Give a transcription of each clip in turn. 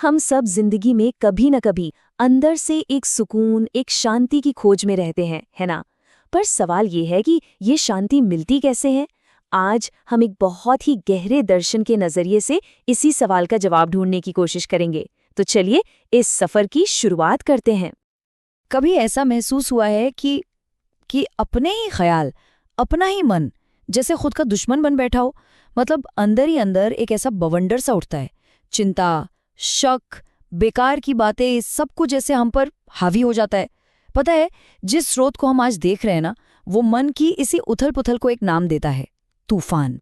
हम सब जिंदगी में कभी न कभी अंदर से एक सुकून, एक शांति की खोज में रहते हैं, है ना? पर सवाल ये है कि ये शांति मिलती कैसे है? आज हम एक बहुत ही गहरे दर्शन के नजरिए से इसी सवाल का जवाब ढूंढने की कोशिश करेंगे। तो चलिए इस सफर की शुरुआत करते हैं। कभी ऐसा महसूस हुआ है कि अपने ही ख्याल, अपना ही मन जैसे खुद का दुश्मन बन बैठा हो? मतलब अंदर ही अंदर एक ऐसा बवंडर सा उठता है। चिंता, शक, बेकार की बातें, सब कुछ जैसे हम पर हावी हो जाता है। पता है, जिस स्रोत को हम आज देख रहे हैं ना, वो मन की इसी उथल पुथल को एक नाम देता है, तूफान।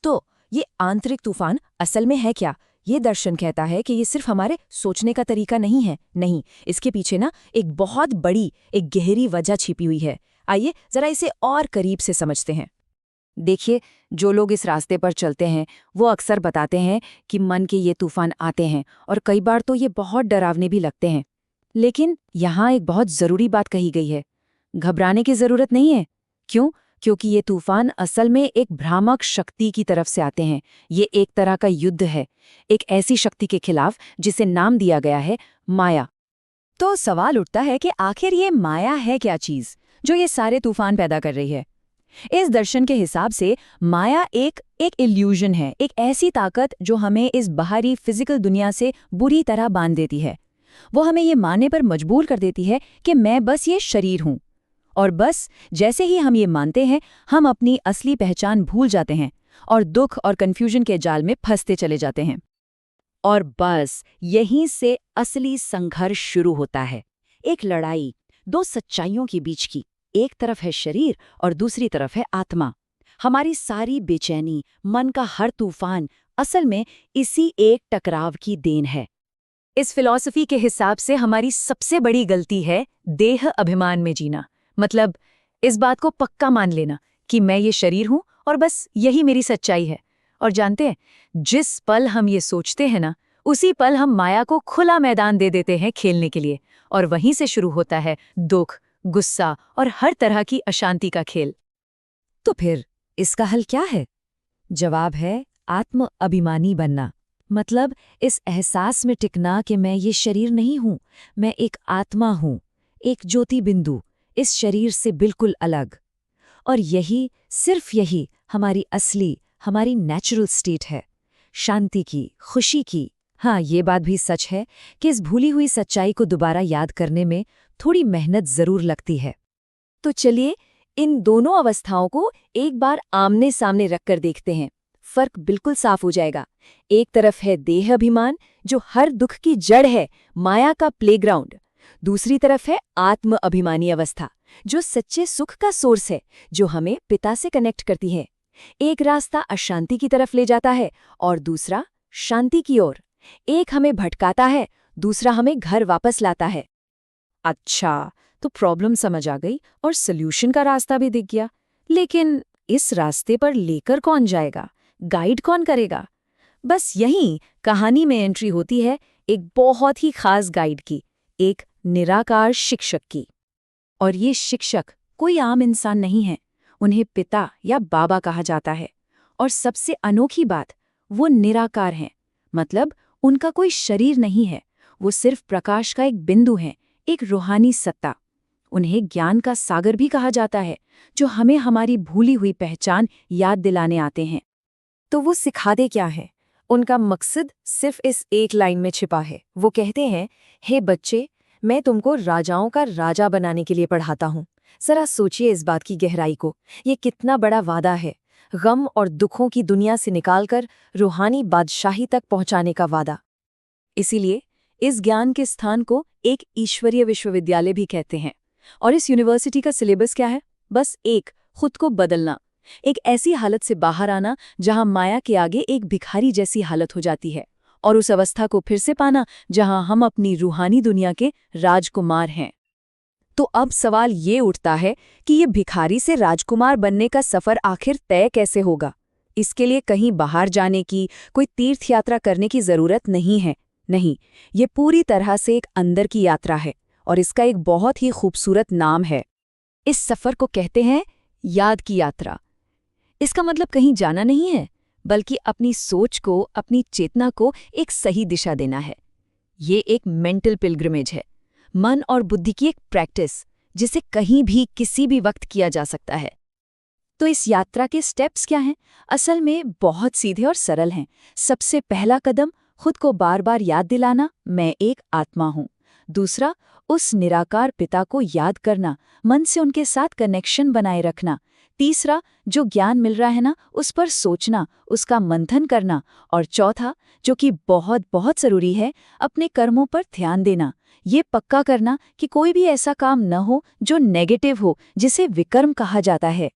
तो ये आंतरिक तूफान असल में है क्या? ये दर्शन कहता है कि ये सिर्फ हमारे सोचने का तरीका नहीं है। नहीं, इसके पीछे ना एक बहुत बड़ी, एक गहरी वजह छिपी हुई है। आइए जरा इसे और करीब से समझते हैं। देखिए, जो लोग इस रास्ते पर चलते हैं वो अक्सर बताते हैं कि मन के ये तूफान आते हैं और कई बार तो ये बहुत डरावने भी लगते हैं। लेकिन यहाँ एक बहुत ज़रूरी बात कही गई है, घबराने की ज़रूरत नहीं है। क्यों? क्योंकि ये तूफान असल में एक भ्रामक शक्ति की तरफ से आते हैं। ये एक तरह का युद्ध है, एक ऐसी शक्ति के खिलाफ जिसे नाम दिया गया है माया। तो सवाल उठता है कि आखिर ये माया है क्या चीज़ जो ये सारे तूफान पैदा कर रही है? इस दर्शन के हिसाब से माया एक इल्यूजन है, एक ऐसी ताकत जो हमें इस बाहरी फिजिकल दुनिया से बुरी तरह बांध देती है। वो हमें ये मानने पर मजबूर कर देती है कि मैं बस ये शरीर हूं। और बस जैसे ही हम ये मानते हैं, हम अपनी असली पहचान भूल जाते हैं और दुख और कन्फ्यूजन के जाल में फंसते चले जाते हैं। और बस यहीं से असली संघर्ष शुरू होता है। एक लड़ाई दो सच्चाइयों के बीच की। एक तरफ है शरीर और दूसरी तरफ है आत्मा। हमारी सारी बेचैनी, मन का हर तूफान असल में इसी एक टकराव की देन है। इस फिलॉसफी के हिसाब से हमारी सबसे बड़ी गलती है देह अभिमान में जीना। मतलब इस बात को पक्का मान लेना कि मैं ये शरीर हूं और बस यही मेरी सच्चाई है। और जानते हैं, जिस पल हम ये सोचते हैं ना, उसी पल हम माया को खुला मैदान दे देते हैं खेलने के लिए। और वहीं से शुरू होता है दुख, गुस्सा और हर तरह की अशांति का खेल। तो फिर इसका हल क्या है? जवाब है आत्म अभिमानी बनना। मतलब इस एहसास में टिकना कि मैं ये शरीर नहीं हूं, मैं एक आत्मा हूं, एक ज्योति बिंदु, इस शरीर से बिल्कुल अलग। और यही, सिर्फ यही हमारी असली, हमारी नेचुरल स्टेट है, शांति की, खुशी की। हाँ, ये बात भी सच है कि इस भूली हुई सच्चाई को दोबारा याद करने में थोड़ी मेहनत जरूर लगती है। तो चलिए इन दोनों अवस्थाओं को एक बार आमने सामने रखकर देखते हैं। फर्क बिल्कुल साफ हो जाएगा। एक तरफ है देह अभिमान, जो हर दुख की जड़ है, माया का प्लेग्राउंड। दूसरी तरफ है आत्म अभिमानी अवस्था, जो सच्चे सुख का सोर्स है, जो हमें पिता से कनेक्ट करती है। एक रास्ता अशांति की तरफ ले जाता है और दूसरा शांति की ओर। एक हमें भटकाता है, दूसरा हमें घर वापस लाता है। अच्छा, तो प्रॉब्लम समझ आ गई और सॉल्यूशन का रास्ता भी दिख गया। लेकिन इस रास्ते पर लेकर कौन जाएगा? गाइड कौन करेगा? बस यहीं कहानी में एंट्री होती है एक बहुत ही खास गाइड की, एक निराकार शिक्षक की। और ये शिक्षक कोई आम इंसान नहीं है, उन्हें पिता या बाबा कहा जाता है। और सबसे अनोखी बात, वो निराकार हैं। मतलब उनका कोई शरीर नहीं है, वो सिर्फ प्रकाश का एक बिंदु है, एक रूहानी सत्ता। उन्हें ज्ञान का सागर भी कहा जाता है, जो हमें हमारी भूली हुई पहचान याद दिलाने आते हैं। तो वो सिखाते क्या है? उनका मकसद सिर्फ इस एक लाइन में छिपा है। वो कहते हैं, हे बच्चे, मैं तुमको राजाओं का राजा बनाने के लिए पढ़ाता हूँ। जरा सोचिए इस बात की गहराई को। ये कितना बड़ा वादा है, गम और दुखों की दुनिया से निकालकर रूहानी बादशाही तक पहुंचाने का वादा। इसीलिए इस ज्ञान के स्थान को एक ईश्वरीय विश्वविद्यालय भी कहते हैं। और इस यूनिवर्सिटी का सिलेबस क्या है? बस एक, खुद को बदलना। एक ऐसी हालत से बाहर आना जहां माया के आगे एक भिखारी जैसी हालत हो जाती है, और उस अवस्था को फिर से पाना जहां हम अपनी रूहानी दुनिया के राजकुमार हैं। तो अब सवाल ये उठता है कि ये भिखारी से राजकुमार बनने का सफर आखिर तय कैसे होगा? इसके लिए कहीं बाहर जाने की, कोई तीर्थ यात्रा करने की जरूरत नहीं है। नहीं, ये पूरी तरह से एक अंदर की यात्रा है, और इसका एक बहुत ही खूबसूरत नाम है। इस सफर को कहते हैं याद की यात्रा। इसका मतलब कहीं जाना नहीं है, बल्कि अपनी सोच को, अपनी चेतना को एक सही दिशा देना है। ये एक मेंटल पिलग्रिमेज है, मन और बुद्धि की एक प्रैक्टिस, जिसे कहीं भी किसी भी वक्त किया जा सकता है। तो इस यात्रा के स्टेप्स क्या हैं? असल में बहुत सीधे और सरल हैं। सबसे पहला कदम, खुद को बार बार याद दिलाना, मैं एक आत्मा हूँ। दूसरा, उस निराकार पिता को याद करना, मन से उनके साथ कनेक्शन बनाए रखना। तीसरा, जो ज्ञान मिल रहा है ना, उस पर सोचना, उसका मंथन करना। और चौथा, जो कि बहुत बहुत ज़रूरी है, अपने कर्मों पर ध्यान देना। ये पक्का करना कि कोई भी ऐसा काम न हो जो नेगेटिव हो, जिसे विकर्म कहा जाता है।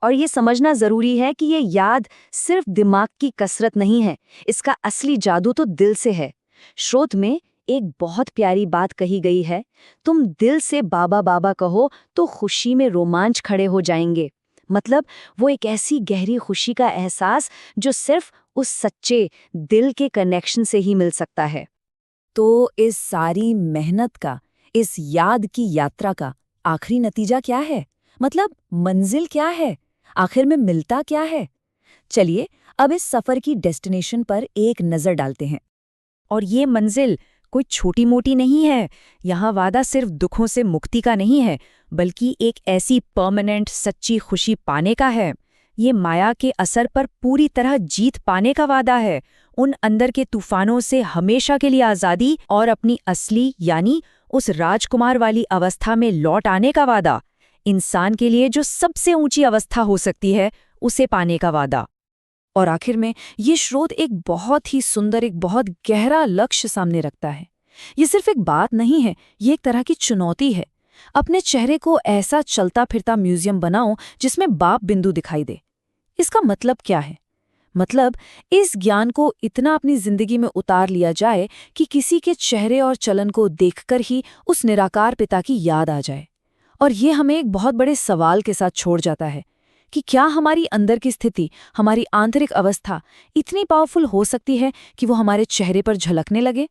और ये समझना ज़रूरी है कि ये याद सिर्फ दिमाग की कसरत नहीं है, इसका असली जादू तो दिल से है। श्रोत में एक बहुत प्यारी बात कही गई है, तुम दिल से बाबा बाबा कहो तो खुशी में रोमांच खड़े हो जाएंगे। मतलब वो एक ऐसी गहरी खुशी का एहसास जो सिर्फ उस सच्चे दिल के कनेक्शन से ही मिल सकता है। तो इस सारी मेहनत का, इस याद की यात्रा का आखिरी नतीजा क्या है? मतलब मंजिल क्या है? आखिर में मिलता क्या है? चलिए अब इस सफर की डेस्टिनेशन पर एक नजर डालते हैं। और ये मंजिल कोई छोटी मोटी नहीं है। यहाँ वादा सिर्फ दुखों से मुक्ति का नहीं है, बल्कि एक ऐसी परमानेंट सच्ची खुशी पाने का है। ये माया के असर पर पूरी तरह जीत पाने का वादा है, उन अंदर के तूफानों से हमेशा के लिए आज़ादी और अपनी असली यानी उस राजकुमार वाली अवस्था में लौट आने का वादा। इंसान के लिए जो सबसे ऊंची अवस्था हो सकती है, उसे पाने का वादा। और आखिर में ये स्रोत एक बहुत ही सुंदर, एक बहुत गहरा लक्ष्य सामने रखता है। ये सिर्फ एक बात नहीं है, ये एक तरह की चुनौती है। अपने चेहरे को ऐसा चलता फिरता म्यूजियम बनाओ जिसमें बाप बिंदु दिखाई दे। इसका मतलब क्या है? मतलब इस ज्ञान को इतना अपनी जिंदगी में उतार लिया जाए कि किसी के चेहरे और चलन को देखकर ही उस निराकार पिता की याद आ जाए। और ये हमें एक बहुत बड़े सवाल के साथ छोड़ जाता है कि क्या हमारी अंदर की स्थिति, हमारी आंतरिक अवस्था इतनी पावरफुल हो सकती है कि वो हमारे चेहरे पर झलकने लगे?